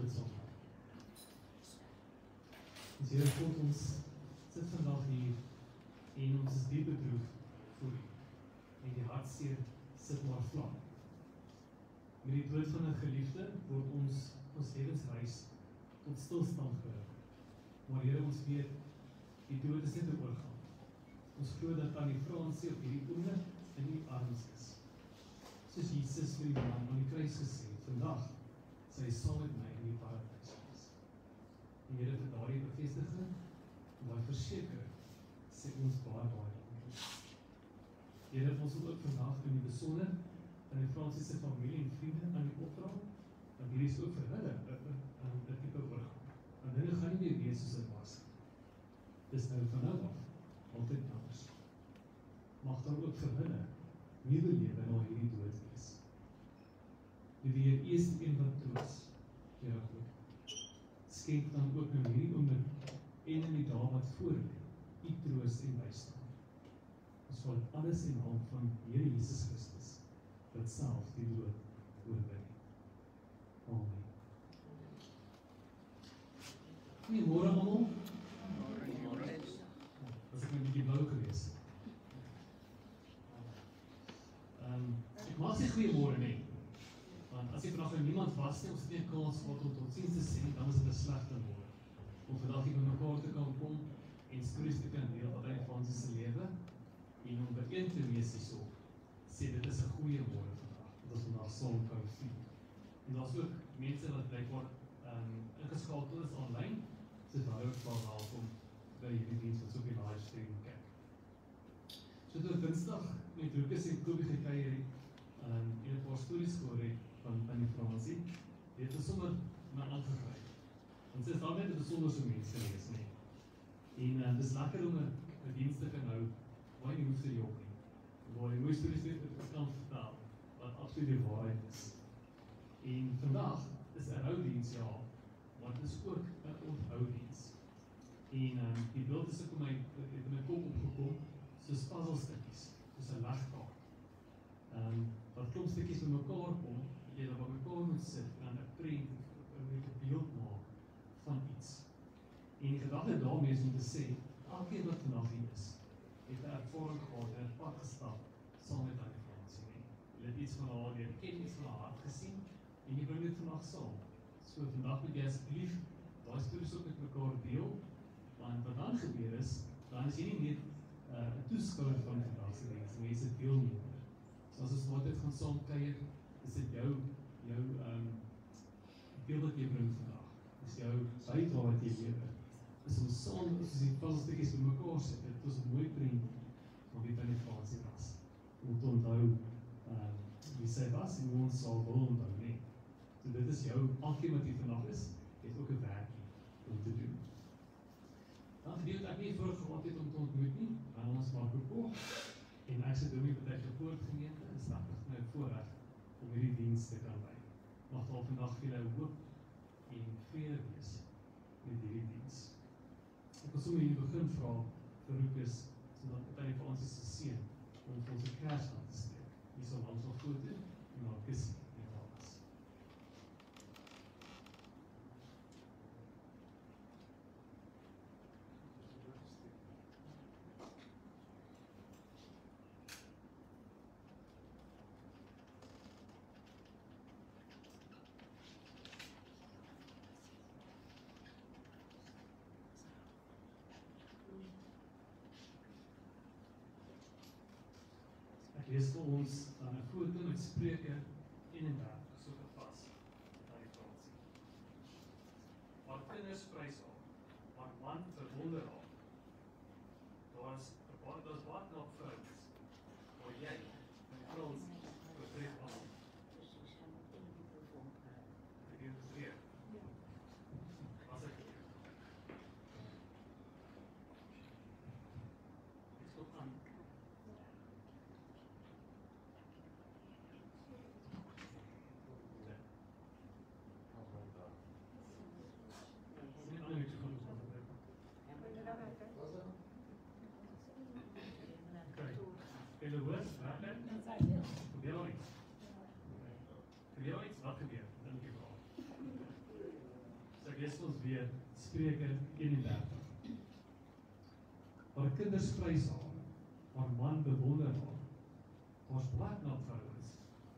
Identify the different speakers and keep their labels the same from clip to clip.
Speaker 1: bid saam. Dus Here God, ons sit vandag hier en ons is diep bedroef voor U. En die hartseer sit maar vlak. Met die dood van 'n geliefde word ons lewensreis tot stilstand gebring. Maar Here, ons weet, die dood is net 'n oorgang. Ons glo dat Tannie Fransie op hierdie oomblik in U arms is. Soos Jesus vir die man aan die kruis gesê het, vandag sy saam met my in die paradys wees. En Here, vir daardie bevestiging en daai versekering sê ons baie dankie. Here, ons wil ook vandag in die besonder aan die Fransie se familie en vriende aan die opdra, want hierdie is ook vir hulle 'n tipe oorgang. Want hulle gaan nie meer wees soos dit was. Dis nou van nou af altyd anders. Mag dan ook vir hulle nuwe lewe na hierdie dood wees. Die Here is die een wat troos, Here God. Skenk dan ook in hierdie oomblik en in die dae wat voor lê, U troos en bystaan. Ons val alles in hand van Here Jesus Christus, wat self die dood oorwin het. Amen. Goeiemôre almal. Was ek 'n bietjie blou gewees? Ek mag sê goeiemôre nie. Want as ek vandag vir niemand was nie, ons het nie 'n kans gehad om totsiens te sê, dan is dit 'n slegte môre. Om vandag hier bymekaar te kan kom en stories te kan deel uit Fransie se lewe en om bekend te wees hierso, sê dit is 'n goeie môre vandag. Dit is vandag saam kan vier. En daar's ook mense wat blykbaar ingeskakel is aanlyn. So dit baie welkom by hierdie diens wat so op die livestream kyk. So toe Dinsdag met Lucas en Kobie gekuier het, en 'n paar stories gehoor het van die Fransie, het ons sommer my aangegryp. Want sy is daar net 'n besonderse mens gewees, nee. En dis lekker om 'n diens te kan hou waar jy nie hoef te jok nie. Waar jy mooi stories net kan vertel wat absoluut die waarheid is. En vandag is 'n roudiens, ja, maar dit is ook 'n onthoudiens. En die beeld is ook in my kop opgekom, soos puzzelstukkies, soos 'n legkaart. Wat klomp stukkies by mekaar kom, jy dan by mekaar moet sit en 'n prent, 'n beeld maak van iets. En die gedagte daarmee is om te sê, elkeen wat vandag hier is, het 'n ervaring gehad en 'n pad gestap saam met Tannie Fransie. Jy het iets van haar leer ken, iets van haar hart gesien, en jy bring dit vandag saam. So vandag moet jy asseblief daai stories ook met mekaar deel, want wat dan gebeur is, dan is jy nie net 'n toeskouer van vandag se diens, maar jy's 'n deelnemer. So as ons altyd gaan saam kuier, is dit jou deel wat jy bring vandag. Dis jou bydrae wat jy lewer. Dis om saam, soos die puzzelstukkies by mekaar sit, dit is 'n mooi prent van wie Tannie Fransie was. Om te onthou wie sy was en hoe ons sal wil onthou, nee. So dit is jou, elkeen wat hier vandag is, het ook 'n werkie om te doen. Dan vir die wat ek nie voorgehad het om te ontmoet nie, dan ons maar gekoop. En ek sê Domie Partij Poortgemeente, en stap het my voorreg om hierdie diens te kan by. Mag daar vandag vir julle hoop en vrede wees met hierdie diens. Ek wil sommer hier begin vra vir Lucas, sodat Tannie Fransie se seun om vir ons 'n kers aan te steek. Hier sal ons nog foto en maar kusie met alles. Ek lees vir ons 'n foto met Spreuke 31, so gepas, Tannie Fransie. Maar kinders prys haar, maar man verwonder haar. Daar's baie knap vrouens, maar jy, Tannie Fransie, betref al. Ek het gestreef. Was ek hier? Ek stop aan. Julle hoor, werklik? Gebeur al iets? Gebeur al iets? Wat gebeur? Dink jy wel? weer Spreuke 31. Haar kinders prys haar man bewonder haar. Haar's baie knap vrouens,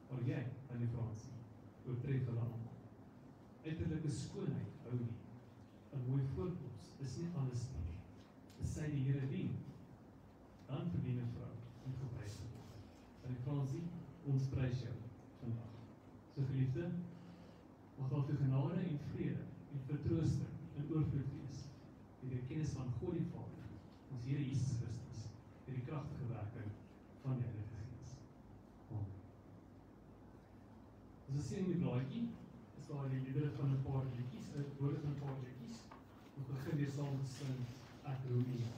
Speaker 1: maar jy, aan die Fransie, oortref hulle almal. Uiterlike skoonheid hou nie. 'n Mooi voorkoms is nie alles nie. As sy die Here dien, dan verdien 'n vrou om geprys te word. Aan die Fransie, ons prys jou vandag. So geliefde, mag daar toe genade en vrede en vertroosting in oorvloed wees, deur die kennis van God die Vader, ons Here Jesus Christus, deur die kragtige werking van die Heilige Gees. Amen. As ons sien in die blaadjie, is daar die liedere van 'n paar liedjies, woorde van 'n paar liedjies. Ons begin weer saam te sing, Ek roem U.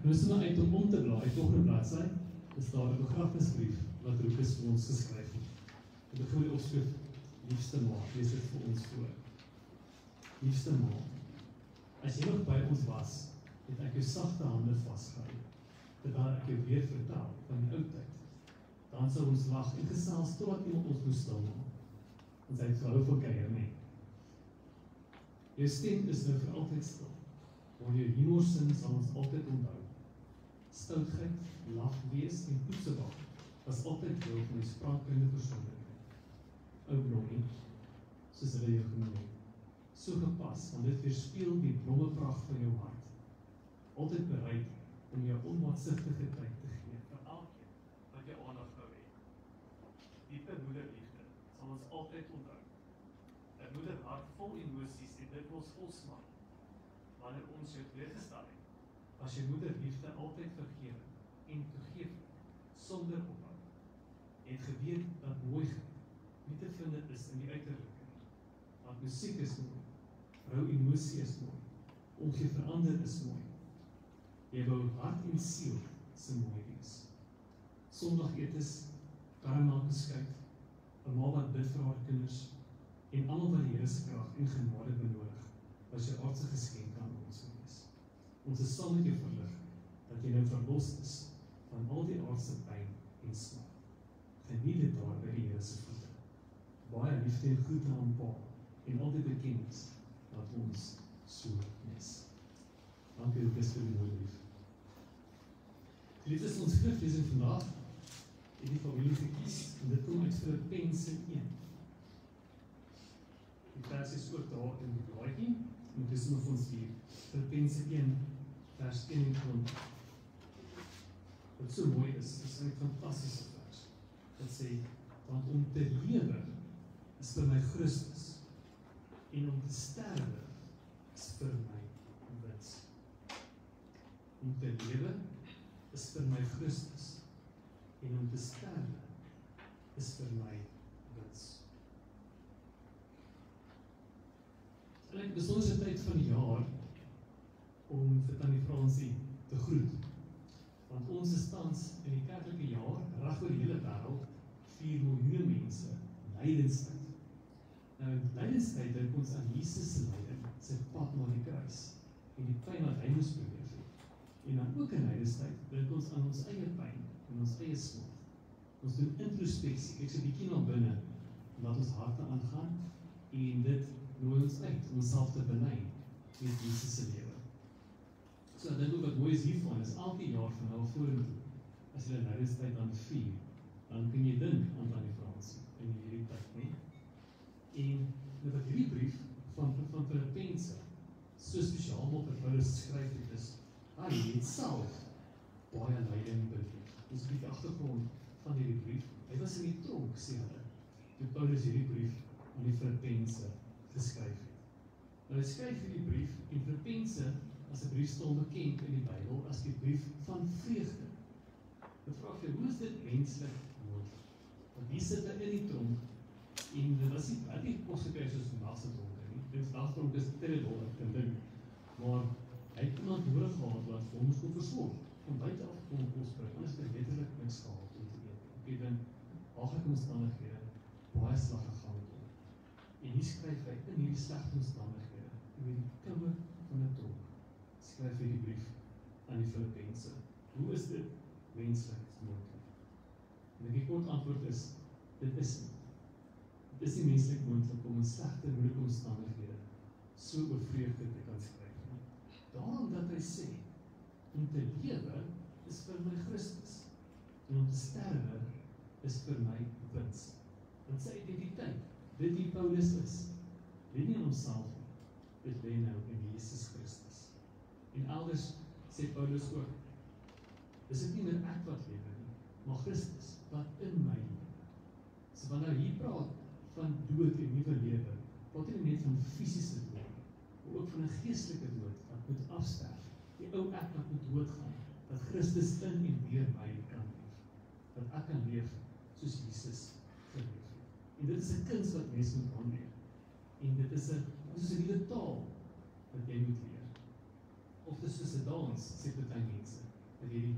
Speaker 1: Rus nou uit om te blaai, volgende bladsy, is daar 'n begrafnisbrief wat Lucas vir ons geskryf het. Ek begin die opskrif, liefste ma, lees dit vir ons voor. Liefste ma, as jy nog by ons was, het ek jou sagte hande vasgehou, terwyl ek jou weer vertel van die ou tyd. Dan sou ons lag en gesels totdat iemand ons moes stilmaak. Ons het gehou van kuier, nee. Jou stem is nou vir altyd stil, maar jou humorsin sal ons altyd onthou. Stoutheid, laf wees en poetsebak was altyd deel van die spraakkundige persoonlikheid. Ou blomie, soos hulle jou genoem het. So gepas, want dit weerspieël die blommepragt van jou hart. Altyd bereid om jou onmaatsigtige tyd te gee vir elkeen wat met jou aandag nou hê. Diepe moederliefde sal ons altyd onthou. 'n Moeder hart vol emosies en dikwels vol smart, wanneer ons jou teleurgestel het. Was jou moederliefde altyd vergewe en toegeeflik, sonder ophou. Jy het geweet dat mooiheid nie te vind is in die uiterlike nie. Want musiek is mooi, rou emosie is mooi, onverander is mooi. Jy wou hart en siel se mooi wees. Sondagetes, karamelbeskuit, 'n ma wat bid vir haar kinders, en almal wat die Here se krag en genade benodig, was jou aardse geskenk aan ons gewees. Ons is saam met jou verlig, dat jy nou verlos is van al die aardse pyn en smart. Geniet dit daar by die Here se voete. Baie liefde en groete aan Pa, en al die bekendes, dat ons so is. Dankie Lucas vir die mooi brief. Dit is ons skriflesing vandag, het die familie gekies, en dit kom uit Filippense 1. Die vers is ook daar in die blaadjie, en dis nog ons hier, Filippense 1, vers 21. Wat so mooi is 'n fantastiese vers. Dit sê, want om te lewe is vir my Christus, en om te sterwe is vir my wins. Om te lewe is vir my Christus, en om te sterwe is vir my wins. Dit is 'n besondere tyd van die jaar om vir Tannie Fransie te groet. Want ons is tans in die kerklike jaar, reg oor die hele wêreld, 4 miljoen mense lydenstyd. Nou, in lydenstyd dink ons aan Jesus se lyding, sy pad na die kruis, en die pyn wat hy moes beleef het. En dan ook in lydenstyd dink ons aan ons eie pyn en ons eie smart. Ons doen introspeksie, kyk so 'n bietjie na binne, wat ons harte aangaan, en dit nooi ons uit om onsself te beny met Jesus se lewe. So ek dink ook wat mooi is hiervan, is elke jaar van nou vorentoe, as jy lydenstyd dan vier, dan kan jy dink aan Tannie Fransie in hierdie tyd, nie? En met hierdie brief van Filippense so spesiaal maak dat Paulus geskryf het is, hy het self baie lyding beleef. Dis 'n bietjie agtergrond van hierdie brief. Hy was in die tronk, sê hulle, toe Paulus hierdie brief aan die Filippense geskryf het. Nou hy skryf hierdie brief, en Filippense as 'n brief staan bekend in die Bybel as die brief van vreugde. Ek vra vir, hoe is dit menslik moontlik? Want hier sit hy in die tronk, en dit was nie kos gekry soos vandag se tronk nie. Dit vandag tronk is terrible, ek kan dink. Maar hy het iemand nodig gehad wat vir hom moes kon versorg, van buite af kon kos bring, anders het hy letterlik niks gehad om te eet. Ek weet in haglike omstandighede baie slag gegaan het om. En hier skryf hy in hierdie slegte omstandighede, oor die koue van 'n tronk, skryf hy die brief aan die Filippense. Hoe is dit menslik moontlik? En die kort antwoord is, dit is nie. Dit is nie menslik moontlik om in slegte moeilike omstandighede so oor vreugde te kan skryf nie. Daarom dat hy sê, om te lewe is vir my Christus, en om te sterwe is vir my wins. Want sy identiteit, dit wie Paulus is, lê nie in homself nie, dit lê nou in Jesus Christus. En elders sê Paulus ook, is dit nie meer ek wat lewe nie, maar Christus wat in my lewe. So wanneer hier praat van dood en nuwe lewe, praat nie net van fisiese dood, maar ook van 'n geestelike dood wat moet afsterf. Die ou ek wat moet doodgaan, dat Christus in en deur my kan leef. Dat ek kan leef soos Jesus geleef het. En dit is 'n kuns wat mense moet aanleer. En dit is 'n nuwe taal wat jy moet leer. Of dit is soos 'n dans, sê baie mense, dat jy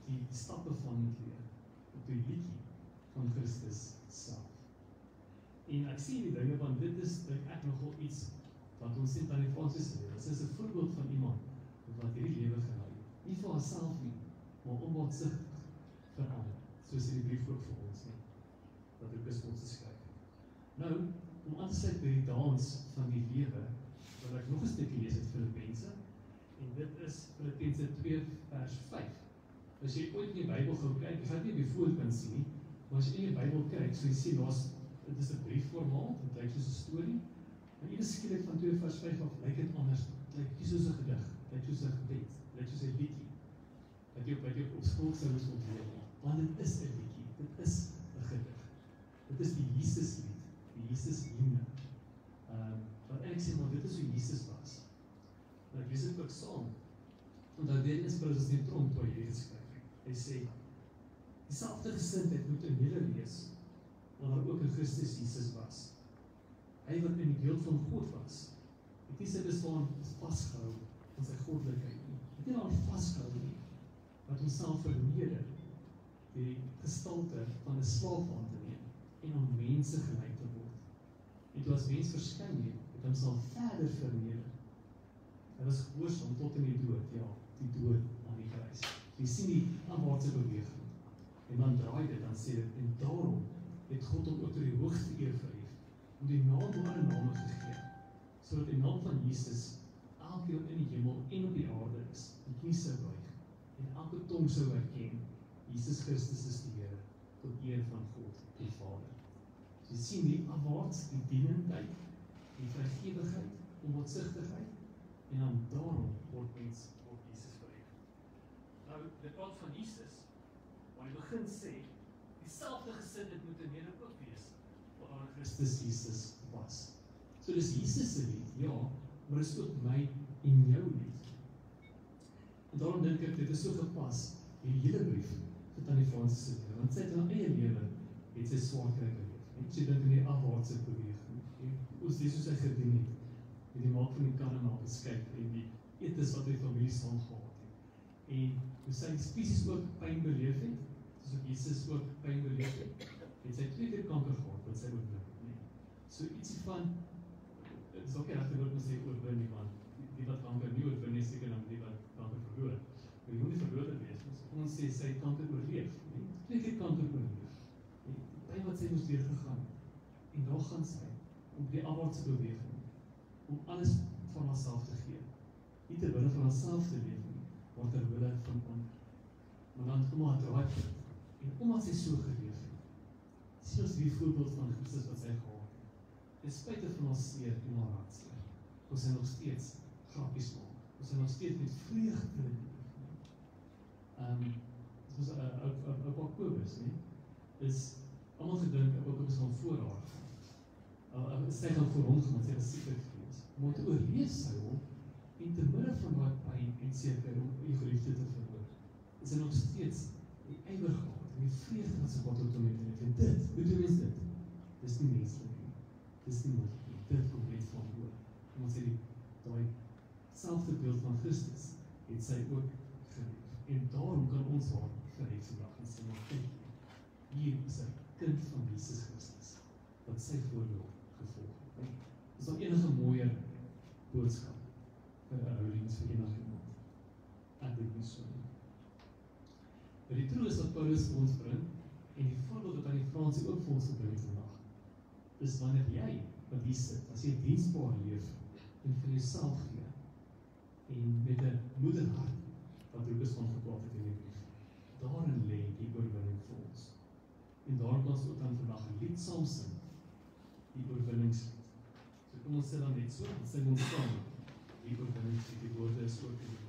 Speaker 1: die stappe van moet leer op die liedjie van Christus self. En ek sien die dinge, want dit is, dink ek, nogal iets wat ons sien aan die Fransis lewe. Dit is 'n voorbeeld van iemand wat hierdie lewe gelei het. Nie vir haarself nie, maar onbaatsigtig verander. Soos hierdie brief ook vir ons nie, wat Lucas ons geskryf het. Nou, om aan te sluit by die dans van die lewe, wil ek nog 'n stukkie lees uit Filippense, en dit is Filippense 2 vers 5. As jy ooit in die Bybel gaan kyk, jy gaan nie op die voor kan sien nie, maar as jy in die Bybel kyk, so jy sien, dit is 'n briefformaat, dit lyk soos 'n storie, en eers skielik van 2 vers 5 af, lyk dit anders, dit lyk nie soos 'n gedig, dit lyk soos 'n gebed, dit lyk soos 'n liedjie, wat jy op skool sou moes ontleer, want dit is 'n liedjie, Dit is 'n gedig. Dit is die Jesuslied, die Jesus-hymne. Wat eintlik sê, maar dit is hoe Jesus was. En ek lees dit ook saam. Want weer eens Paulus in die tronk toe hy geskryf het. Hy sê, dieselfde gesindheid moet in julle wees, wat daar ook in Christus Jesus was. Hy wat in die beeld van God was, het nie sy bestaan vasgehou aan sy goddelikheid nie. Het nie daar vasgehou nie, wat homself verneder, die gestalte van 'n slaaf aan te neem, en aan mense gelyk te word. En toe as mens verskyn het homself verder verneder. Hy was gehoorsaam tot in die dood, ja, die dood aan die kruis. Jy sien die aanwaartse beweging. En dan draai dit, dan sê dit, en daarom het God hom ook tot die hoogste eer verhef, om die naam bo alle name gegee, sodat die naam van Jesus elkeen in die hemel en op die aarde is, die knie sou buig, en elke tong sou erken, Jesus Christus is die Here, tot eer van God, die Vader. So jy sien die afwaarts, die dienendheid, die vrygewigheid, onbotsigtigheid, en dan daarom word Jesus verhef. Nou, dit praat van Jesus, maar hy begin sê, dieselfde gesindheid moet in julle ook wees, wat aan Christus Jesus was. So dis Jesus se lied, ja, maar dis ook my en jou lied. En daarom dink ek, dit is so gepas, die hele brief, vir Tannie Francis se lewe, want sy het in haar eie lewe, het sy swaar kry beleef. Sy dink in die afwaartse beweging, ons lees hoe sy gedien het, met die maak van die kan en maak beskyk, en die etes wat die familie saam gehad het. En hoe sy fisies ook pyn beleef het, soos ook Jesus ook pyn beleef het sy 2 keer kanker gehad, wat sy oorwin het. So ietsie van, dit is ook nie regtig woord om sê oorwin nie, want die wat kanker nie oorwin nie, seker dan die wat kanker verloor. Maar die moet nie verloor wees, ons ons sê sy kanker oorleef, 2 keer kanker oorleef. Die pyn wat sy moes deurgegaan, en daar gaan sy, om die afwaartse beweging, om alles van haarself te gee. Nie ter wille van haarself te leef nie, maar ter wille van ander. Maar dan kom haar draai punt. En omdat sy so geleef het, sien ons die voorbeeld van Christus wat sy gehad het. In spite van haar seer en haar hartseer, kon sy nog steeds grappies maak, kon sy nog steeds met vreugde leef. Dit was ou Kobus, is almal gedink, ou Kobus gaan voor haar gaan. Sy gaan voor hom gaan, sy was seker gewees. Maar te oorleef sy hom, en te midde van daai pyn en seker om die geliefde te verloor, is hy nog steeds die ywer gehad, en die vreugde wat sy God tot hom het. En dit, hoe doen mens dit? Dis nie menslik nie, dis nie moontlik nie, dit kom net van oor. Omdat sy daai selfde beeld van Christus, het sy ook geleef. En daarom kan ons haar verhef vandag, en sê, maar kyk, hier is 'n kind van Jesus Christus, wat sy voorbeeld gevolg het. Is daar enige mooier boodskap vir 'n houdings vir enige iemand? Ek dink nie so nie. Maar die troos wat Paulus vir ons bring, en die voorbeeld wat aan die Fransie ook vir ons gebring het vandag, is wanneer jy, wat hier sit, as jy diensbaar leef, en vir jouself gee, en met 'n moederhart, wat Lucas van gepraat het in die brief, daarin lê die oorwinning vir ons. En daar kan ons ook dan vandag 'n lied saam sing, die oorwinningslied. So kom ons sê dan net so, en sing ons saam, die oorwinningslied, die woorde is ook in die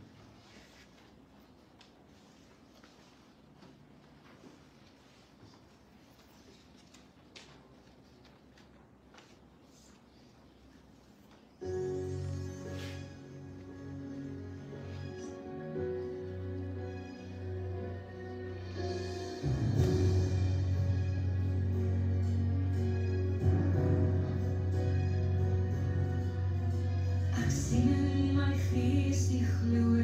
Speaker 2: Sien in my gees die gloed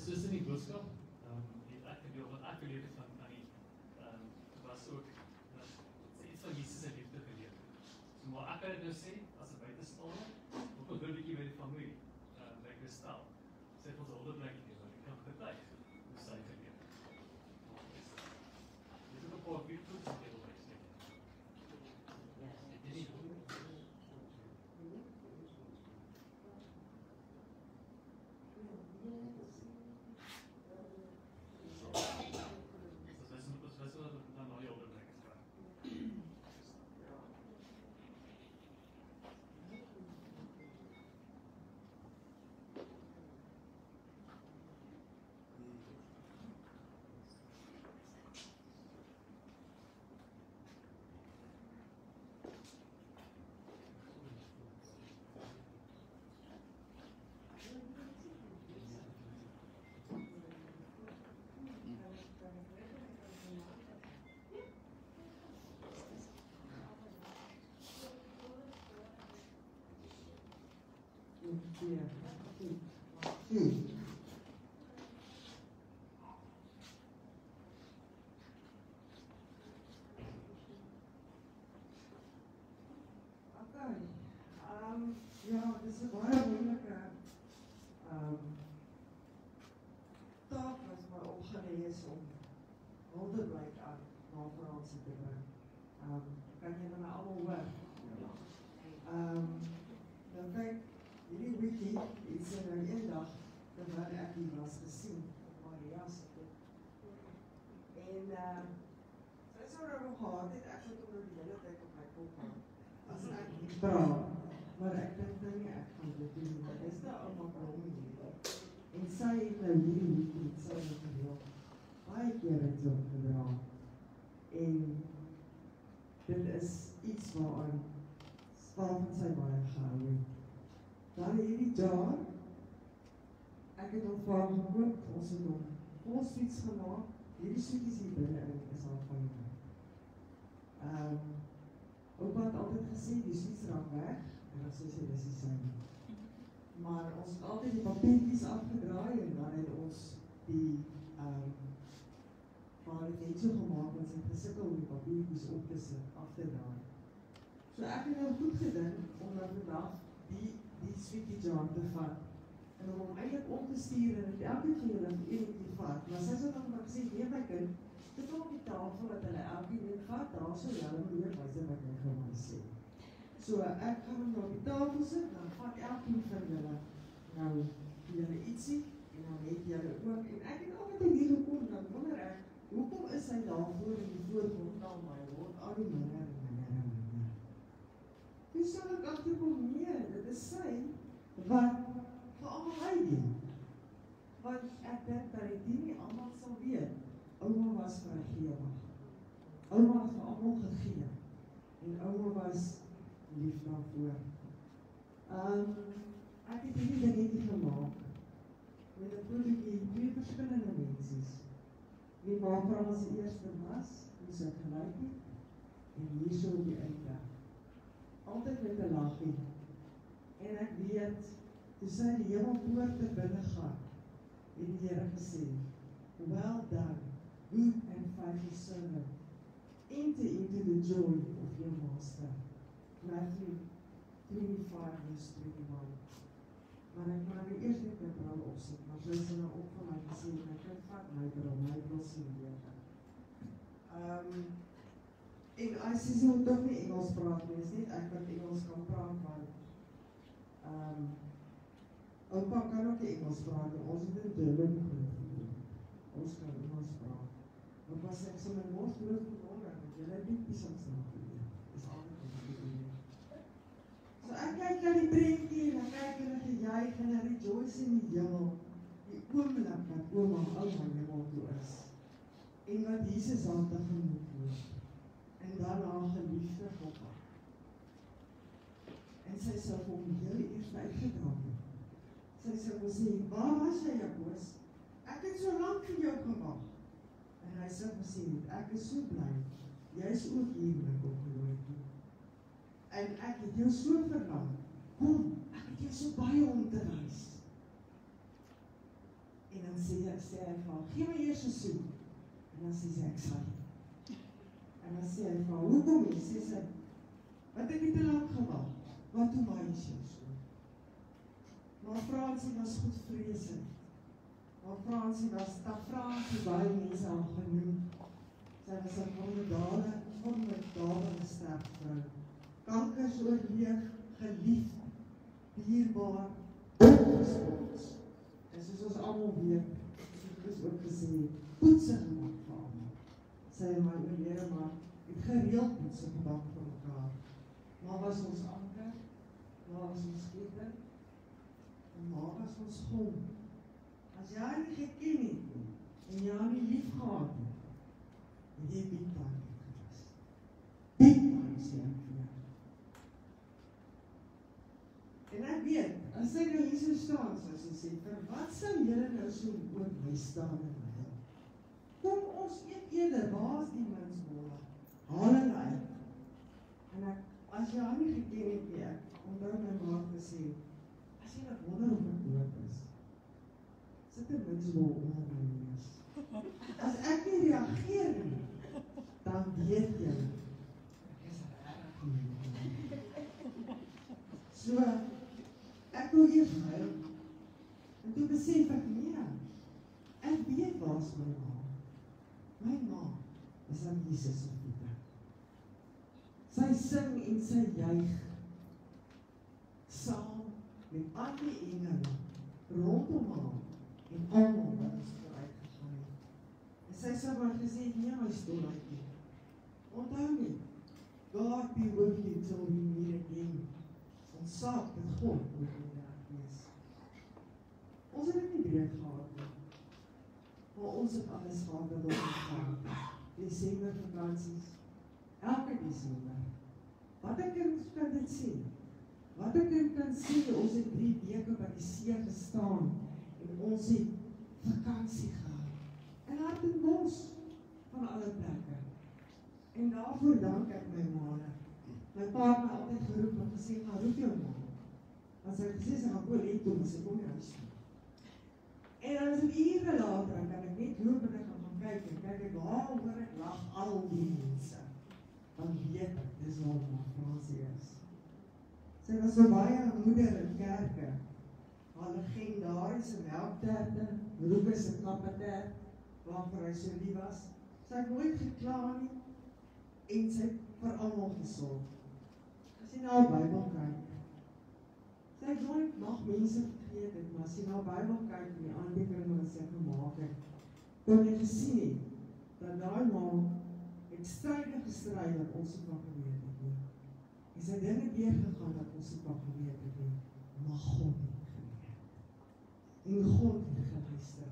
Speaker 1: soos in die boodskap, het ek gedeel wat ek geleer het van die, was ook, iets van Jesus se liefde geleer. So, maar ek kan dit nou sê, as 'n buitestander, ook 'n bietjie by die familie, by Kristal, sê ons olderbreek nie, want ek kan getuig, hoe sy geleer het. Dit is ook 'n paar virtues wat jy wil wys, net.
Speaker 2: Ja, dis 'n baie moeilike taak wat my opgelê is om Wilderblyk aan navraagse te bring. Kan julle my almal hoor? Dan kyk, hierdie weekie het sy nou eendag, terwyl ek hier was gesien, op Maria se kop. En sy sou nou gehad het, ek moet onder die hele tyd op my kop hou. As ek nie praat, maar ek dink nie ek gaan dit doen. Dit is nou allemaal brom hier. En sy het nou hierdie weekie, sy het gedeel, baie keer het sy opgedra. En dit is iets waarvan sy baie gehou het. Dan hierdie jaar, ek het hom vir haar gekoop, ons het hom volsfiets gemaak, hierdie soekies hier binnenin is al van my. Oupa het altyd gesê, die soets raak weg, en dan sê sy, dis die syne. Maar ons het altyd die papiertjies afgedraai, en dan het ons die maar het net so gemaakt, want sy het gesikkel om die papiertjies op te sit, af te draai. So ek het nou goed gedink, om dan vandag die sweetie jar te vat, en om hom eindelijk om te stuur, en het elke keer hulle vir eenetjie vat. Maar sy het dan gesê, nee my kind, sit op die tafel, dat hulle elke keer vat, daar so julle meneer wijze wat my gewoon sê. So ek gaan hom op die tafel sit, dan vat elkeen van julle, nou, julle ietsie, en dan het julle ook, en ek het altijd hier gekom, dan wonder ek, hoekom is hy daarvoor in die voorgrond dan my word, al die minder en minder en minder. Toe sal ek achterkom, nee, dit is sy, wat vir allemaal hy doen. Want ek dink dat die nie allemaal sal weet, ouma was vrygewig. Ouma het vir allemaal gegee, en ouma was lief daarvoor. Ek het hierdie dingetjie gemaakt, met een probekie, 2 verskillende mensies. Wie waarvan as die eerste was, hoe sy gelijk het, en hier so op die einde. Altyd met 'n lachie. En ek weet, toe sy die hemelpoorte binne gaan, het die Here gesê, well done, good and faithful servant. Enter into the joy of your master. Matthew 25:21. Maar ek kan die eerste net my bril opsit, maar sy is nou op vir my gesê, my kind vat my bril sien weer. En as sy so toch nie Engels praat nie, is net ek wat Engels kan praat, want oupa kan ook nie Engels praat, en ons het in Durban groot. Ons kan Engels praat. Want was ek so my mors groot geworden, want jy het nie piesings na gedoen. Dis altijd wat ek doen. So ek kyk na die prentjie, en ek kyk en ek gejuig, en ek rejoice in die hemel, die oomblik wat ouma al my hemel toe is, en wat Jesus aan te gemoed word, en daarna geliefde papa. En sy sal vir hom heel eerst uitgedraag het. Sy sal vir sê, waar was jy, Jacobus? Ek het so lang vir jou gewag. En hy sal vir sê, ek is so bly, jy is ook hier met opgelooi toe. En ek het jou so verlang, kom, ek het jou so baie om te reis. En dan dan sê hy vir haar, gee my eers 'n soep. En dan sê sy, ek sal nie. En dan sê hy vir haar, hoekom nie? Sê sy, wat ek nie te lank gewag, wat toe maai is jou so? Maar Fransie was goed vreesend. Maar Fransie was, dat Fransie baie mense al genoem. Sy was 'n formidabele sterk vrou. Kankers oorleef, geliefd, dierbaar, ongespoord. En soos ons almal weet, soos ook gesê, poetse gemaak vir almal. Sy en my oorlede maar het gereeld poetse gemaak vir mekaar. Maar was ons anker, maar was ons skepper, en maar was ons grond. As jy haar nie geken het nie, en jy haar nie lief gehad het, het jy big time gewees. Big time, sê ek vir jou. En ek weet, as sy nou hier so staan, sal sy sê, vir wat sal julle nou so oor my staan en my? Kom ons eet eerder, waar is die mensbolle? Haal hulle uit. En ek, as jy haar nie geken het nie, ek onthou my ma gesê, as jy nou wonder of ek dood is, sit 'n mensbol onder my neus. As ek nie reageer nie, dan weet jy, ek is regtig nie. So, ek wil eers huil, en toe besef ek, nee, ek weet waar is my ma. My ma is aan Jesus se voete. Sy sing en sy juig, saam met al die engele, rondom haar, en almal wat ons vooruit gegaan het. En sy sê maar gesê, nee my stoeltjie. Onthou nie, God be with you till we meet again. Ons saak met God moet inderdaad wees. Ons het dit nie breed gehad nie. Maar ons het alles gehad wat ons gaan. Desember vakansies, elke Desember. Wat ek kan dit sê? Wat ek kan sê, ons het 3 weke by die see gestaan en ons het vakansie gehad. En Hartenbos van alle plekke. En daarvoor dank ek my maane. My pa het my altyd geroep en gesê, gaan roep jou ma. As ek gesê, sy gaan go let toe, sy kom nie huis toe. En dan is het ure later, en kan ek net loop en ek gaan kyk, en kyk ek, waar hoor ek lag al die mense. Dan weet ek, dis waar my Fransie is. Sy was so baie moeder in kerke. Haar legendariese melkterte, Rufus' kappetert, waarvoor hy so lief was. Sy het nooit gekla nie, en sy het vir almal gesorg. As jy na haar Bybel kyk, sy het nooit nog mense vergeet het, maar as jy na haar Bybel kyk en die aantekening wat sy gemaak het, kon jy gesien het, dat daai ma het stryde gestry dat ons nie van geweet het nie. En sy dinge deurgegaan dat ons nie van geweet het nie, maar God het geweet. En God het geluister.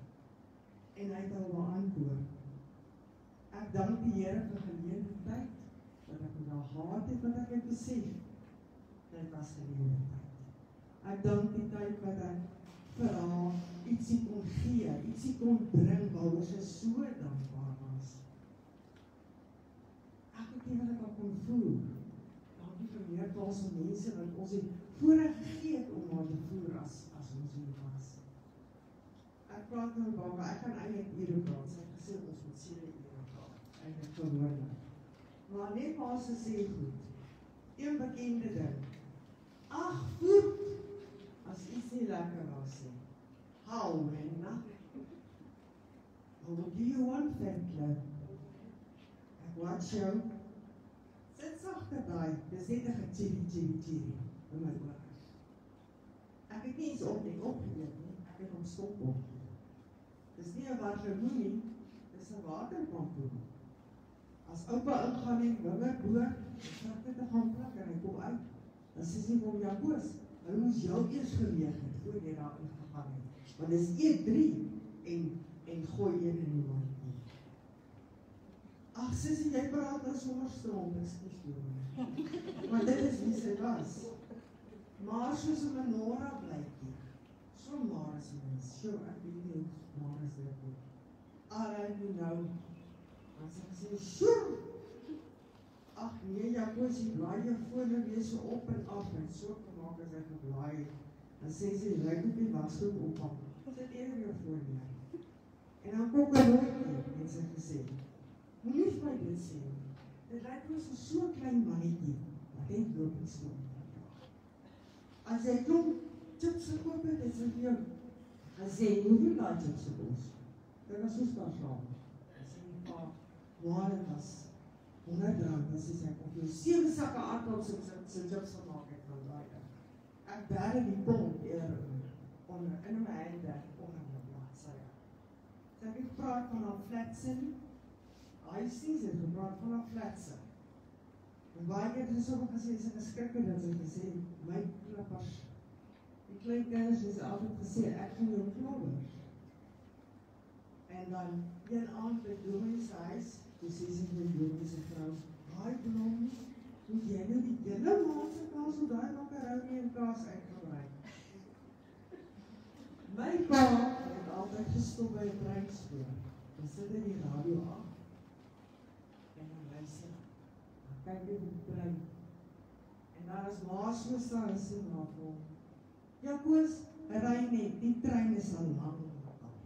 Speaker 2: En hy het al beantwoord. Ek dank die Here vir geleentheid, dat ek met haar gehad het, wat ek het besef, dit was geleentheid. Ek dank die tyd wat ek vir haar ietsie kon gee, ietsie kon bring, waaroor sy so dankbaar was. Elke keer wat ek al kon voel, dankie vir meertalse mense, wat ons het voorreg gegee het om haar te voer as ons hier was. Ek praat nou baba, ek kan eintlik hier praat, sy het gesê, ons moet 7 ure praat, eintlik gewoonlik. Maar net maar sy sê goed, een bekende ding, 8 voet, as iets nie lekker was nie, hou en nothing. Oh, do you want that club? Ek watch jou, sit sagter daai, dis net een chiri, in my oor. Ek het nie eens opgeweet nie, ek het om stop opgeweet. Dis nie een watermoen nie, dis een waterpampoen. As oupa ingaan en winger boor, sak dit te gaan pluk en hy kom uit, dan sê sy vir jou boos, hy moes jou eers geweeg het, voor jy daar ingegaan het. Want dis eet 3 en gooi een in die mond nie. Ag sissie, jy praat nou sonder stroom, ekskuus doen. Maar dit is wie sy was. Maar soos 'n menorah blykie, so maar as mens, so ek weet nie, maar as dit nie. Alright, nou, dan sê ek sê, sjoe! Ag nee, Jacques, jy blaai jou fone weer so op en af, en so gemaak as ek geblaai het. Dan sê sy, lyk op die wasgoed ophang, sit eerder jou foon neer. En dan kom ek nooit meer, het sy gesê. Moenie vir my dit sê nie. Dit lyk my so klein mannetjie, wat net loop en stond. As jy klomp chips gekoop het, het sy vir jou gesê, hoeveel daai chips gekos? Dit was so staan. En sy die pa, maar dit was R100, dan sê sy, of jy 7 sakke aardappels sy chips gemaak het van daai dag. Ek bære die pond eerder in my hande onder my bladsye. Sy het gepraat van haar flatsin, huisies het gepraat van haar flatsin. En baie keer het sy ook gesê, sy geskrikke dat sy gesê, my klippers, die klein kinders het sy altyd gesê, ek gaan jou knobbers. En dan, een aand by Dominee se huis, toe sê sy met Dominee se vrou, haai Dominee, moet jy nou die hele maandse kaas of daai makaroni en kaas uitgebruik? My pa het altyd gestop by 'n treinspoor. Dan sit hy die radio aan. En dan luister. Dan kyk hy op die trein. En dan as ma so staan en sê na hom, ja Koos, ry net, die trein is al lank op die kant.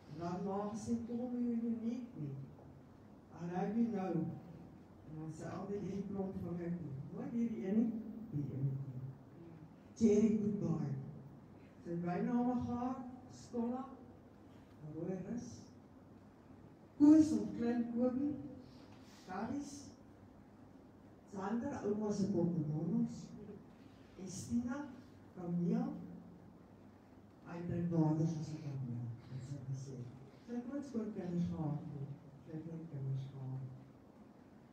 Speaker 2: En dan ma gesê, kom jy uniek nie. En hy wie nou. En dan sê altyd hierdie klomp van my toe. Nooit hierdie ene, die ene. Jerry Goodbye. Sy byname gehad, Stolla, Rooi Rus, Koos om Klein Kobie, Karis, Sander, ouma se Pokemonos, Estina, Kameel, hy drink water soos 'n kameel, het sy gesê. Sy het nooit skoonkinders gehad nie, sy het nooit kinders gehad.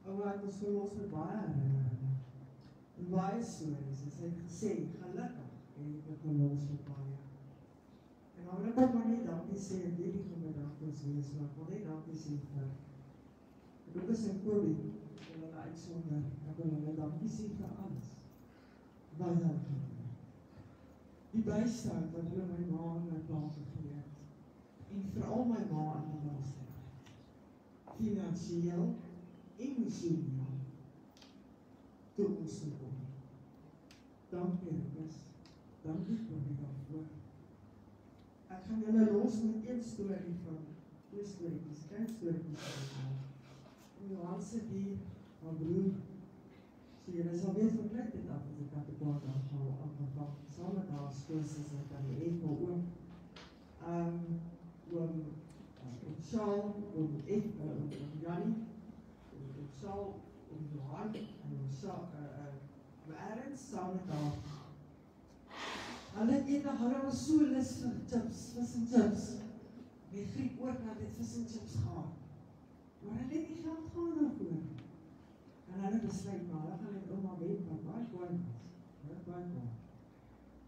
Speaker 2: Ouma het ons verlos met baie herinneringe, en baie stories, en sy het gesê, gelukkig, en ek het verlos met baie. En dan wil ek ook maar net dankie sê, en weet die van my dankie wees, maar ek wil net dankie sê vir Lucas en Kobie, en hulle uitsonder, ek wil hulle dankie sê vir alles, wat hulle gedoen. Die bystand wat hulle my ma en my pa gegee het, en veral my ma in die laaste tyd, finansieel, emosioneel, toe ons te kom. Dankie Lucas, dankie Kobie daarvoor. Ek gaan julle los met een storie van, twee stories, klein stories van my. En Johan se dier, haar broer, so julle sal weet van klein dit af, as ek had die paard afgevang, saam met haar skoolses en dan die Eko oom, oom Shaal, oom Jannie, oom Shaal, oom Johan, en oom Ernst, saam met haar. Hulle het eendag, hulle was so lus vir chips, vis en chips. Die Griek ook had het vis en chips gehad. Maar hulle het nie geld gehad daarvoor. En hulle besluit, maar hulle gaan net ouma weet wat baie kwaad was. Wat baie kwaad.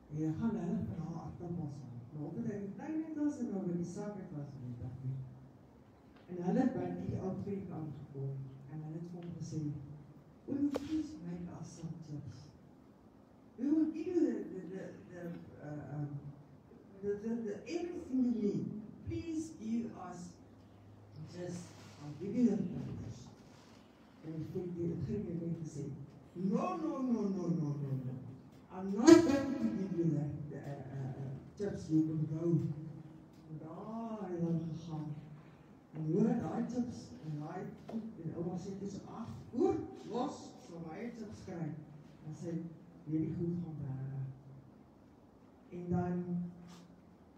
Speaker 2: En dan gaan hulle van haar aardappels aan. Maar op het hy die klein net was en dan die sak het was en die dag nie. En hulle het by die oud Griek aangekom. En hulle het vir hom gesê, "Will you please make us some chips? We will give you everything you need. Please give us just, I'll give you the price." En het ging net gesê, no. I'm not going to give you that chips you can go. En daar hy dan gegaan. En hoor daai chips en daai goed, en ouma sê tussen 8 uur, los, sal my chips kry. En sê, hierdie goed gaan bære. En dan,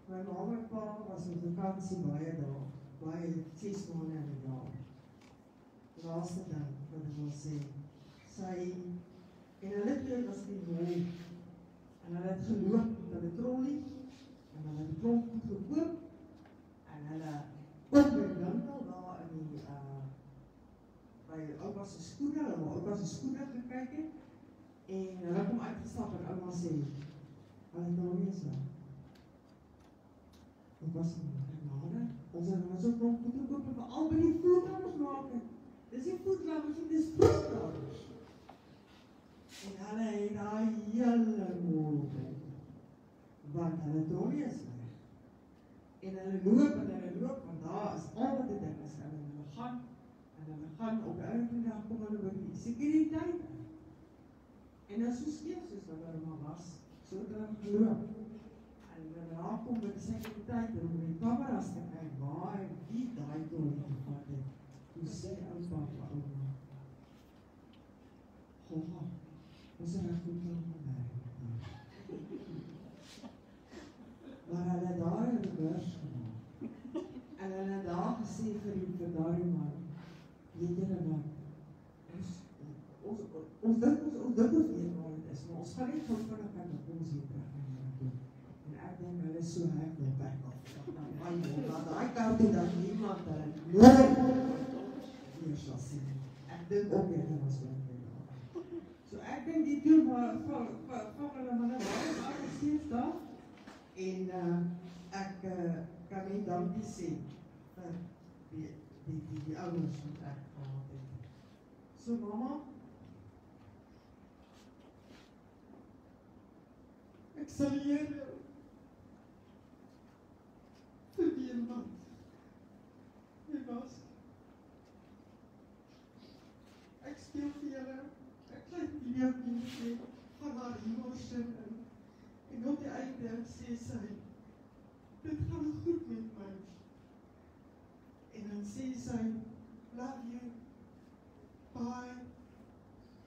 Speaker 2: my ma en my pa was op vakansie baie dae, baie 6 maande in die jaar. Laaste dag, wat ek wil sê, en hulle twee was die mol, en hulle het geloop met die trolley, en hulle het die klomp goed gekoop, en hulle ook by die winkel daar in die, by ouma se skoene, hulle waar ouma se skoene gekyk het, en hulle kom uitgestap en ouma sê, hulle nou nie is wel. Ek was in die genade, ons het so klomp goed gekoop, en vir al by die voetlammers maak het. Dis nie voetlammers, dit is voetlammers. En hulle het daai hele mol opgek, want hulle nou nie is weg. En hulle loop, want daar is al wat die ding is, en hulle gaan, op die oude dag kom hulle by die sekuriteit. En dan so skeef soos wat hulle maar was, so het hulle geloop. En hulle kom by die sekuriteit, en om die kameras te kyk, Toe sê oupa vir ouma, Gogga, ons reg goed lang gewerk. Maar hulle daar in die beurs gemaak. En hulle daar gesê vir daardie man, weet julle wat, ons dink ons weet waar het is, maar ons gaan nie gou vinnig aan ons hier terug en doen. En ek dink hulle is so hek met bek af. Maar daai kant toe dan niemand hier sal sien. Ek dink ook nie hulle was wel daar. So ek dink die toe van hulle manne waar is steeds daar. En ek kan nie dankie sê vir die ouers wat ek gehad het. So mama, ek sal hier vir die iemand jy was. Ek speel vir julle, ek klein videokie van haar emotion en op die einde sê sy, dit gaan goed met my. En dan sê sy, love you, bye.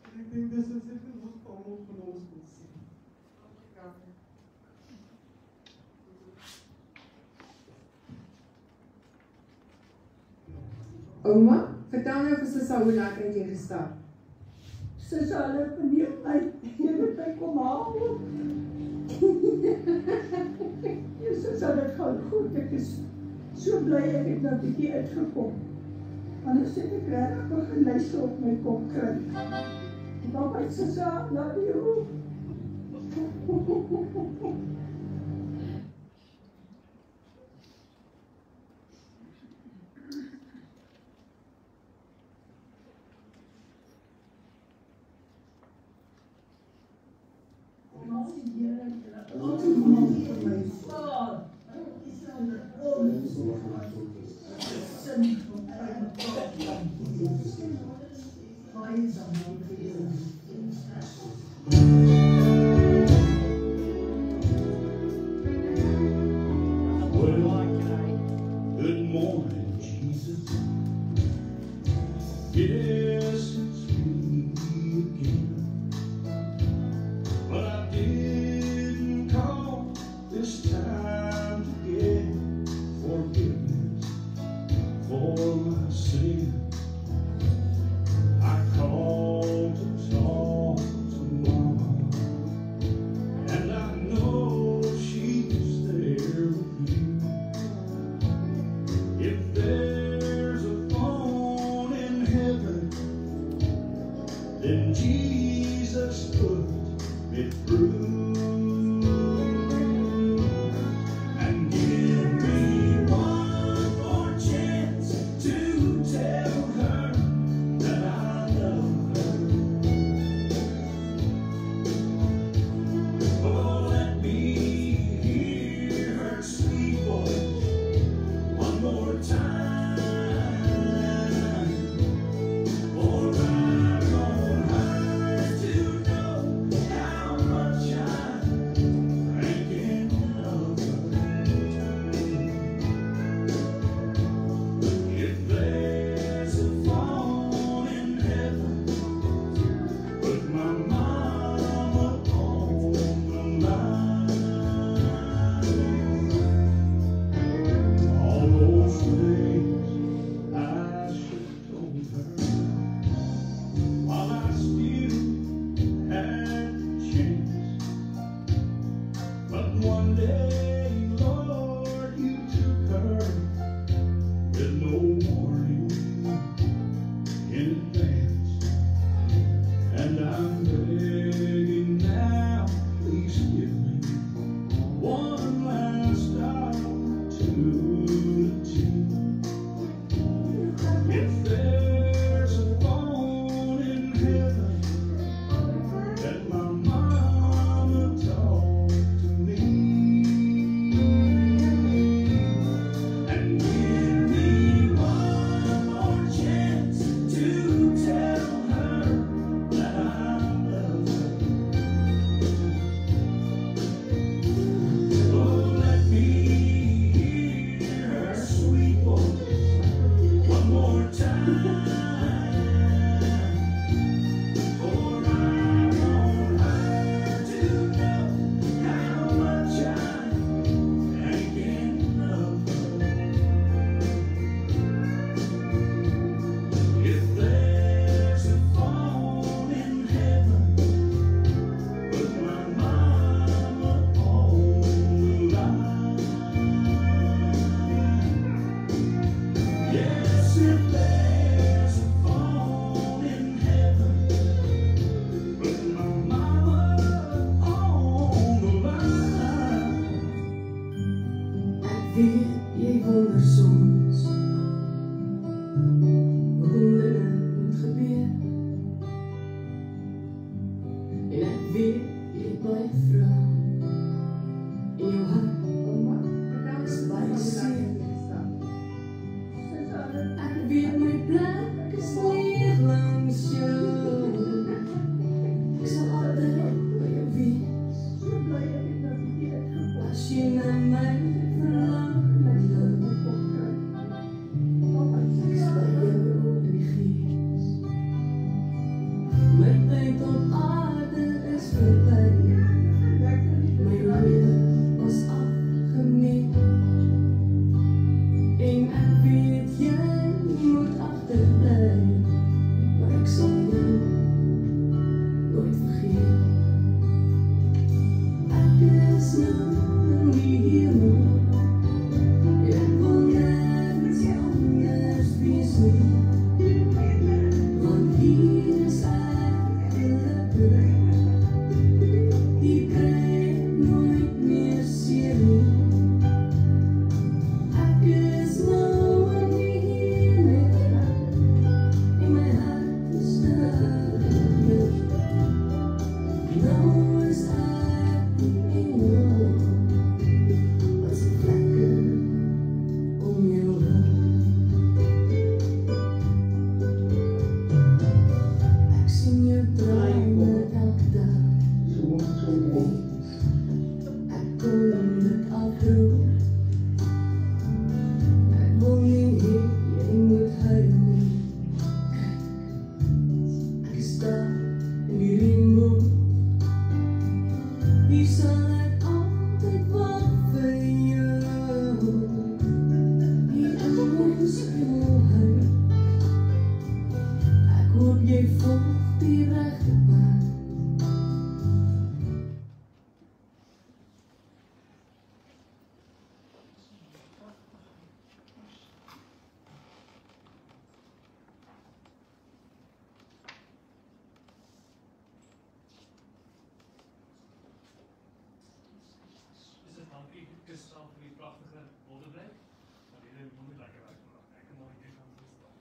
Speaker 2: En ek dink dis as ek nog allemaal van ons wil sien.
Speaker 3: Ouma, vertel nou vir Sissa hoe laat het jy gestap?
Speaker 4: Sissa, hulle verneem my, jy moet my kom haal. Ja, Sissa, dit gaan goed, ek is so bly ek het nou bietjie uitgekom. Anders het ek regtig begin luister op my kop kry. Papa, Sissa, love you.
Speaker 5: Good morning, Jesus. Yes, it's me again. But I didn't call this time to get forgiveness for my sin. I called to talk to Mama, and I know she's there with you. If there's a phone in heaven, then Jesus put it through. And give me one more chance to tell her that I love her. Oh, let me hear her sweet voice one more time, for I want her to know how much I'm thinking of her. If there's a phone in heaven, put my mama on the line. All those things I should have told her while I still had the chance. But one day, Lord, you took her with no warning in advance. And I'm begging now, please give me one last opportunity. If there's a phone in heaven, let my mama talk to me.
Speaker 6: weet jy wonder soms hoekom dinge moet gebeur. En ek weet jy het baie vrae in jou hart. Is baie seer. Ek weet my plek is leeg langs jou. Ek sal altyd by jou wees. As jy na my verlang, ek is by jou in die gees. My tyd op aarde is verby. My lewe was afgemeet. En ek weet jy moet agterbly, maar ek sal jou nooit vergeet. Ek is nou in die hemel, ek wil nergens anders wees nie, want hier is ek gelukkig, hier kry ek nooit meer seer nie. Ek is nou in die hemel, en my hart is sterk. Nou is ek in jou, as ek lekker om jou hou. Ek sien jou drome elke dag, ek kon dit al glo. Ek wil nie hê jy moet huil nie. Kyk, ek is daar in die rainbow. Hier sal ek altyd wag vir jou. Hier is ons geheim. Ek hoop jy volg die regte pad.
Speaker 1: Is dit dankie Christel vir die pragtige woordeblyk. Maar jullie moet lekker werk vandag. Ek kan maar hier gaan staan.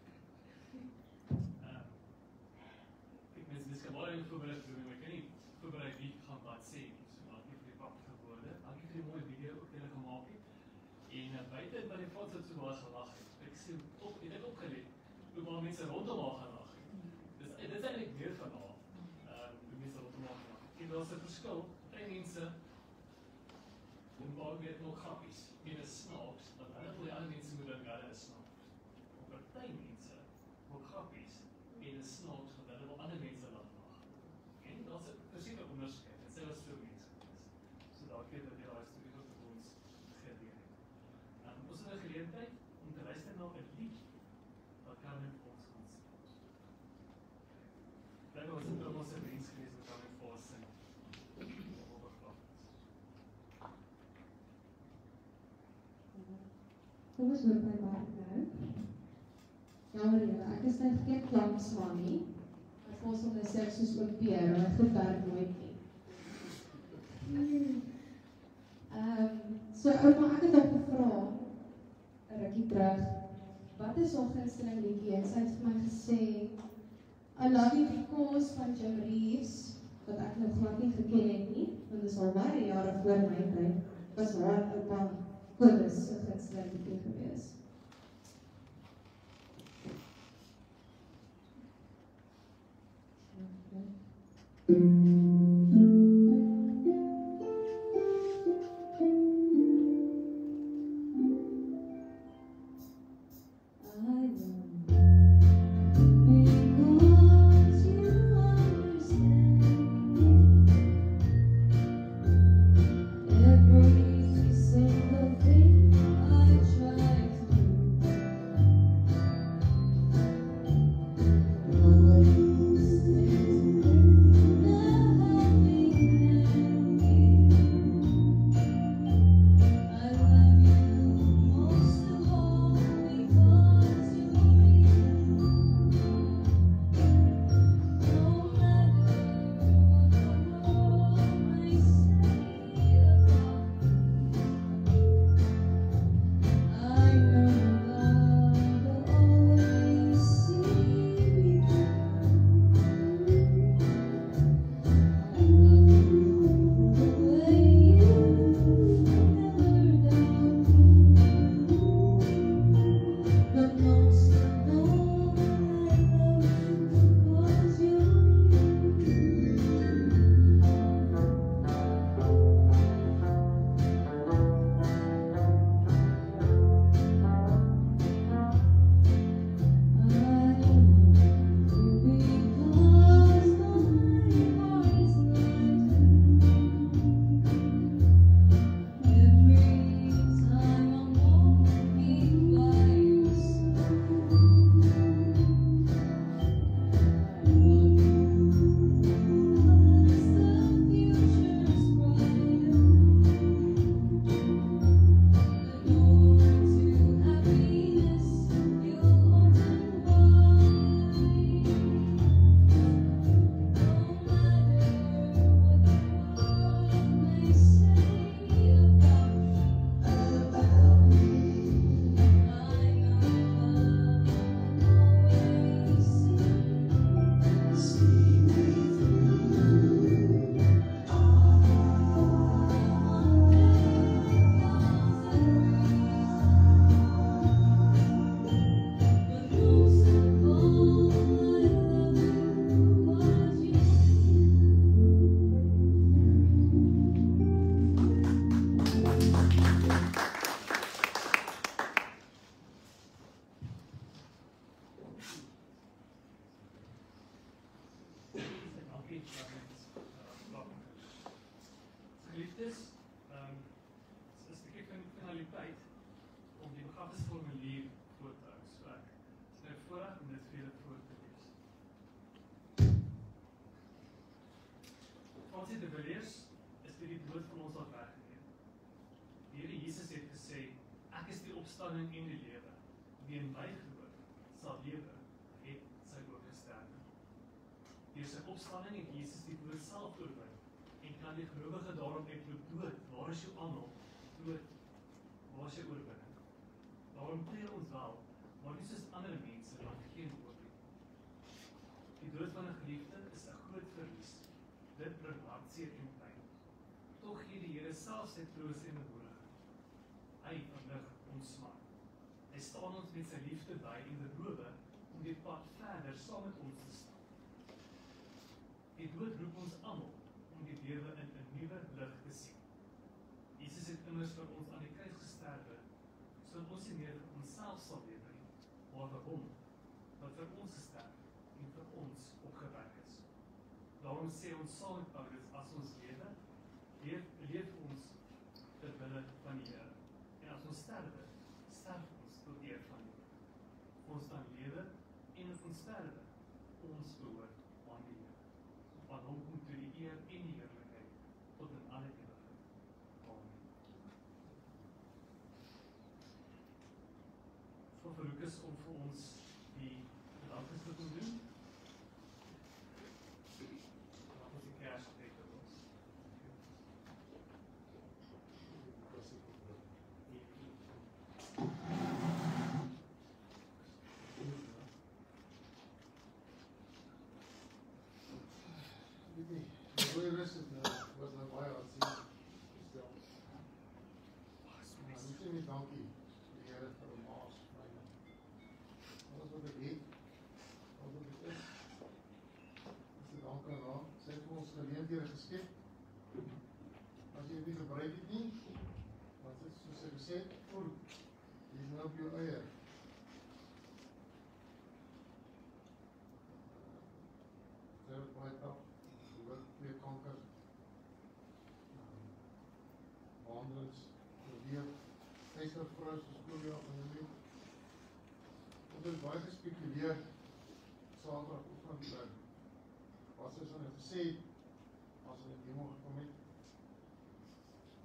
Speaker 1: Kijk mensen, dit is baie voorbereid doen, maar ek kan nie voorbereid wie ek gaan wat sê nie. So dankie vir die pragtige woorde. Dankie vir die mooie video ook wat julle gemaak het. En buiten by die foto toe baie gelag het. Ek sien op, het ek opgelet hoe baie mense rondom haar gelag het. Dit is eintlik meer van haar. Hoe mense rondom haar gelag het. En daar's 'n verskil. Party mense en baie weet nog grappies. En is snaaks, want hulle wil die ander mense moet dink hulle is snaaks. Maar party mense maak grappies en is snaaks want hulle wil ander mense laat lag. En daar's 'n versekerde onderskeid. En sy was so mense gewees. So dankie dat jy daai storie tot ons geleer het. Ons het 'n geleentheid om te luister na 'n lied wat Carmen Fox gaan sing. Dit was 'n promos event geweest met Carmen Fox sing.
Speaker 7: Kom ons loop by werk nou. Jammer julle, ek is net geen klanksman nie. Ek was om 'n seks soos ook Peer, maar ek gewerk nooit nie. So ouma, ek het al gevra 'n rukkie terug, wat is haar gunsteling liedjie? En sy het vir my gesê I Love You Because van Jim Reeves, wat ek nog glad nie geken het nie, want dit is al baie jare voor my tyd, was haar ouma Kobus se gunsteling liedjie gewees.
Speaker 1: Dankie, geliefdes, is 'n stukkie finaliteit om die begrafnisformulier voor te hou. So ek is nou voorreg om dit vir julle voor te lees. Francis de Villiers is vir die dood van ons al weggeneem. Die Here Jesus het gesê, ek is die opstanding en die lewe. Wie in my glo, sal lewe, het sy ook gesterf. Deur sy opstanding het Jesus die dood self oorwin en kan die gelowige daarom uitroep, dood, waar is jou angel? Dood, waar is jou oorwinning? Daarom tree ons wel, maar nie soos ander mense, want geen hoop nie. Die dood van 'n geliefde is 'n groot verlies. Dit bring hartseer en pyn. Tog gee die Here self sy troos en bemoediging. Hy verlig ons smart. Hy staan ons met sy liefde by en beloof om die pad verder saam met ons te stap. Die dood roep ons almal om die lewe in 'n nuwe lig te sien. Jesus het immers vir ons aan die kruis gesterwe, sodat ons nie meer vir onsself sal lewe nie, maar vir hom, wat vir ons gesterf en vir ons opgewek is. Daarom sê ons saam met Paulus, as ons leef ons ter wille van die Here. En as ons sterwe, sterf ons tot eer van die Here. Ons dan lewe en as ons sterwe, ons behoort aan die Here. Van hom kom toe die eer en die heerlikheid tot in alle ewigheid. Amen. Vir Lucas om vir ons die gedankes te doen. Laat ons die kers trek tot ons.
Speaker 8: Goeie rus het was nou baie aansien gestel. Nou sê my dankie die Here vir die maas vir my. Alles wat ek het, alles wat ek is dank aan haar. Sy het vir ons geleenthede geskep. As jy dit nie gebruik het nie, wat is soos sy gesê het, jy is nou op jou eie. Sy het baie tap. Twee kanker, behandelings, probeer, huisvrou se skooljaar van die week. Ons het baie gespekuleer, Saterdagoggend, wat sy so net gesê het, as sy in die hemel gekom het.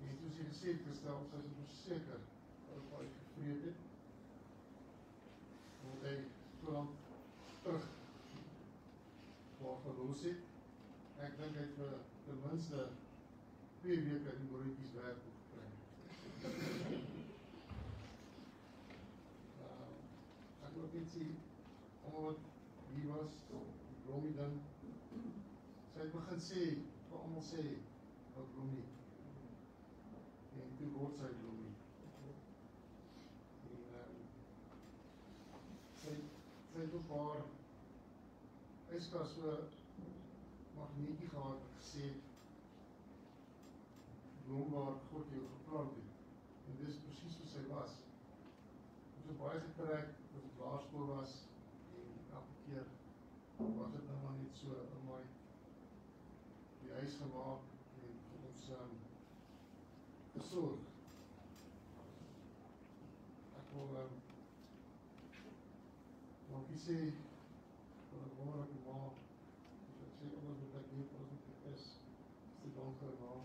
Speaker 8: En toe sy gesê het, gestel, sy is verseker, dat het baie gevreed het, omdat hy so lang terug waar verloos het. Ek dink hy het vir ten minste 2 weke in Mauritius werk gekry. Ek wil net sê, almal wat hier was, die Blomie ding, sy het begin sê, vir almal sê, wat Blomie. En toe word sy Blomie. En sy het op haar yskas so magnetie gehad en gesê bloem waar God jou geplant het. En dit is precies hoe sy was. Ons het baie getrek, as het laerskool was, en elke keer was het nou maar net so in my die huis gemaak en ons gesorg. Ek wil dankie sê vir 'n wonderlike ma. Alles wat ek weet, alles wat ek is die dankbare naam.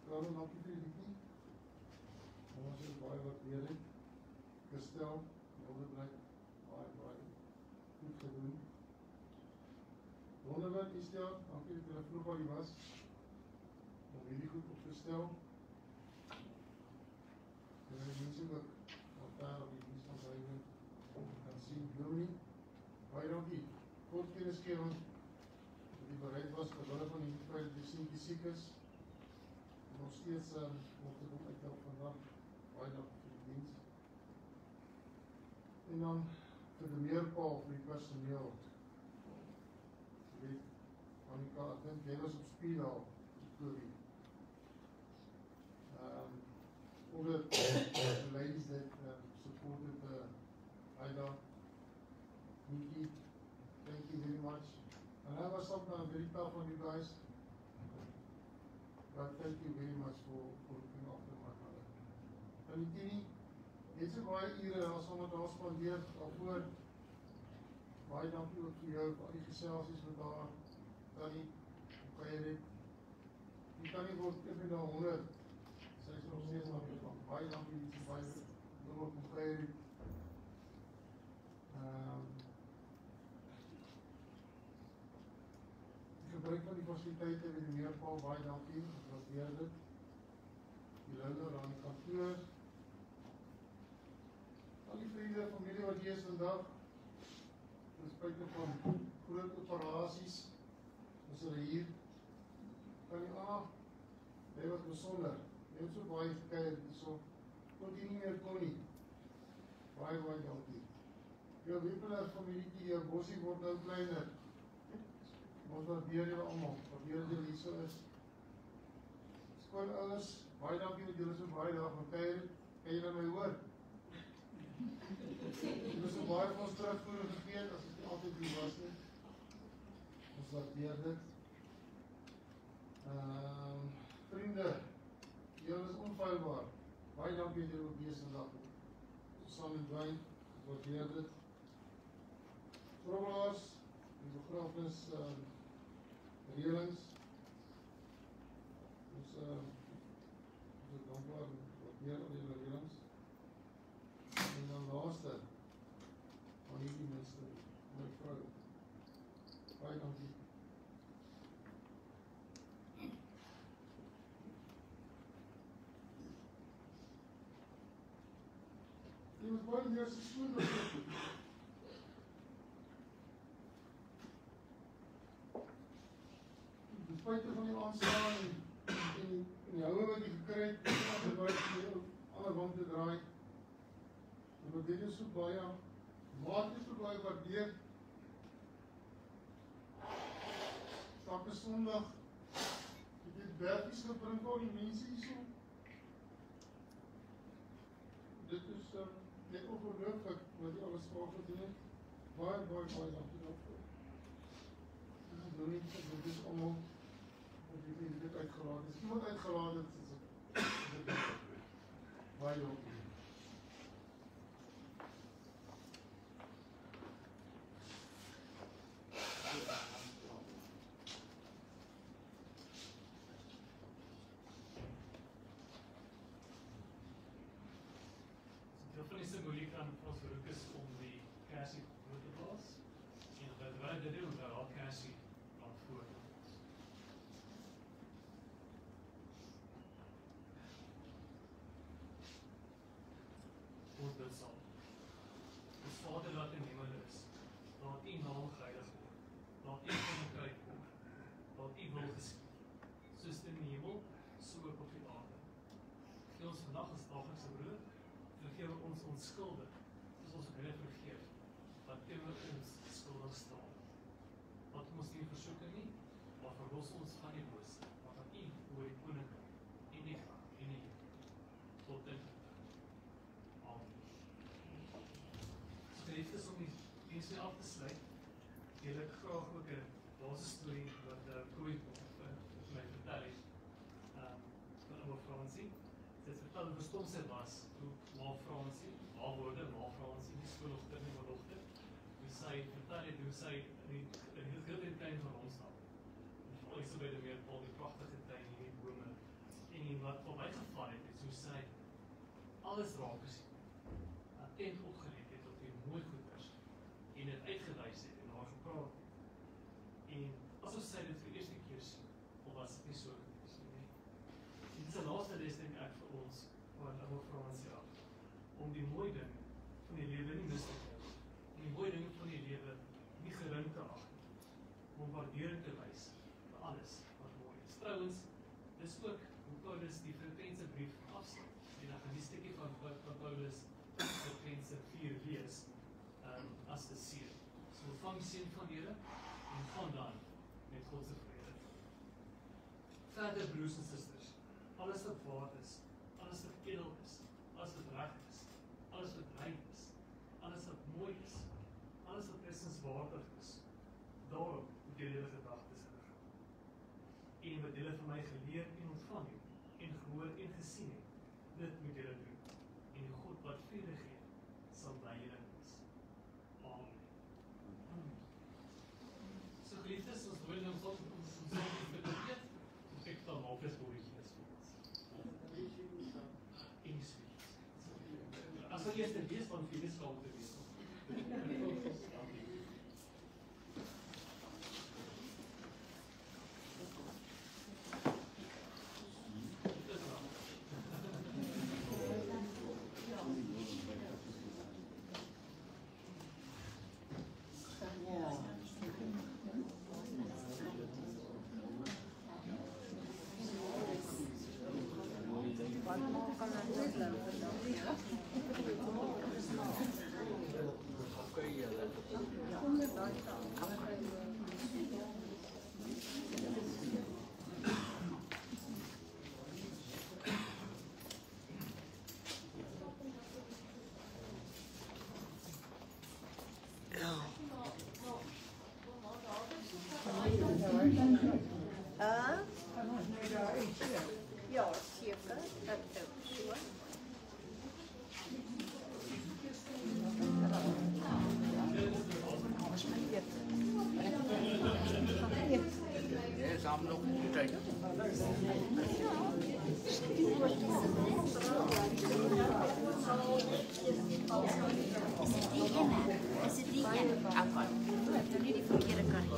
Speaker 8: Daarom dankie vir die liedjie. Ons het baie wat leer het. Gestel, wonderlik, baie goed gedoen. Wonderlik is ja, dankie dat julle vroeg waar jy was, om hierdie goed op te stel. En die mense wat daar op die dienst van Zuiden kan sien, Bloemie, baie dankie. God kennisgewing, die bereid was vir hulle van die feit dat die seentjie siek is, en nog steeds mocht ek ook uithelp vandag, baie dankie vir die diens. En dan vir die meerpaal, vir die personeel. Jy weet, Annika, ek dink, jy was op Spiedal, Tory. all the ladies that supported Aida, Nikki, thank you very much. And I was sometimes very tough on you guys, but thank you very much for looking after my mother. En Tini, net so baie ure as om met haar spandeer daarvoor. Baie dankie ook vir jou, vir al die geselsies met haar, Tannie, kuier het. Die Tannie word even na 100, sy is nog steeds aan die gang. Baie dankie die sy baie wil op kuier het. Die gebruik van die faciliteite met die meerpaal, baie dankie, wat weer dit. Die louder aan die kantoor. Al die vriende, familie wat hier is vandag, ten spyte van groot operasies, is hulle hier. Kan die Anna, jy was besonder, jy het so baie gekeir, so, kon die nie meer kon nie. Baie dankie. Jou Wippeler familie, jou bossie word nou kleiner. Ons waardeer julle almal, waardeer julle hier so is. Skoonouders, baie dankie dat julle so baie dag gekeir het. Kan julle my hoor? Julle so baie van ons terugvoer gegeet, as het nie altyd die was nie. Ons waardeer dit. Vriende, julle is onfeilbaar. Baie dankie dat julle op deze dag saam met Dwyn, waardeer dit. Vroegelaars, die begrafenis reëlings. Ons is dankbaar waardeer al die reëlings. En dan laaste, van hierdie mense, my vrou. Baie dankie. Jy moet baie meer sy skoen doen. Ten spyte van die aanslaan en die houe wat jy gekry het, om die ander wang te draai. En wat dit is so baie, maat is so baie waardeer. Elke Sondag, het dit bergies gebring al die mense hier so. Dit is net ongelooflik wat jy alles vraag gedoen het. Baie dankie daarvoor. Dit is allemaal wat jy dit uitgelaat is. Iemand uitgelaat het, is dit baie dankie.
Speaker 1: Deel van die symboliek aan ons roek is om die kersie voor te plaas. En wat wij dit doen, dat al kersie aan voor te plaas. Ons bid saam. Ons Vader wat in hemel is, laat U naam geheilig word. Laat U koninkryk kom. Laat U wil geskied. Soos in die hemel, so ook op die aarde. Gee ons vandag ons daaglikse brood. Vergewe ons ons skulde, soos ons hulle vergeef, wat teenoor ons skuldig staan. Laat ons nie versoeking nie, maar verlos ons van die bose, want dat U oor die koninkryk, en die krag, en die tot in Amen. So geliefdes om die dienst mee af te sluit, wil ek graag ook 'n laaste storie wat Kooi vir my vertel het, van ouma Fransie. Sy het vertel hoe verstom sy was, toe Ma Fransie, haar woorde, Ma Fransie, die skoologter nie oorlogter, hoe sy vertel het, hoe sy in die groot tuin van ons stap. En vooral is sy by die meerpaal, die prachtige tuin, die bome, en wat voorbij geval het, is hoe sy alles raak gesien, attent opgelet het op die mooi goeders, en het uitgewys het, en haar gepraat het. En asof sy dit vir die eerste keer sien, of was het nie so gewees nie. Dit is 'n laaste les denk ek vir ons van ouma Fransie af, om die mooi ding van die lewe nie mis te kry, om die mooi ding van die lewe nie gering te ag nie, om waardering te wys vir alles wat mooi is. Trouwens, dis ook hoe Paulus die Filippense brief afsluit, en dan gaan die stukkie van Paulus Filippense 4 lees, as 'n seën. So ontvang die seën van die Here, en gaan dan met God se vrede. Verder broers en susters, alles wat waard is, alles alles wat edel is, alles wat reg is, alles wat rein is, alles wat mooi is, alles wat essenswaardig is. Daarop moet julle julle gedagtes rig. En wat julle van my geleer en ontvang het, en gehoor en gesien het, dit moet julle doen. En die God wat vrede gee, sal by julle wees. Amen. So geliefdes, ons wil nou ons verleed, ek dan maak as voor die Gees vir ons. En die sweet. As ek eerst lees, dan vir die skaal te wees.
Speaker 9: Ja, cirka. Dat ook zo.
Speaker 10: Samen nog een tijd.
Speaker 9: Is het die ene? Afval. Doe nu die verkeerde kant.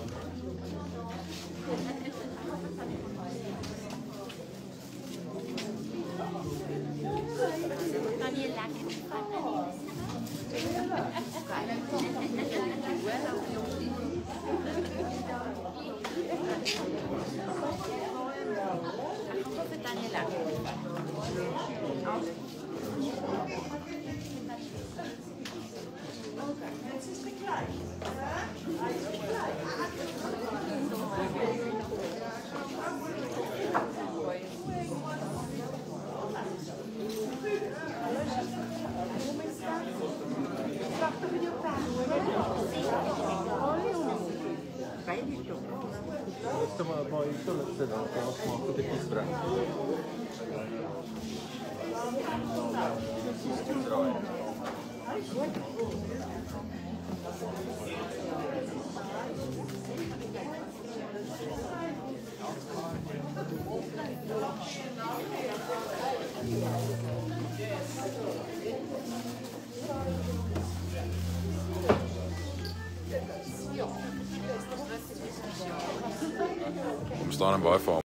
Speaker 9: Kan je lekker vatten?
Speaker 11: Esta var ju istället sedan att jag smakade extra.
Speaker 12: Kom staan en baie vir hom.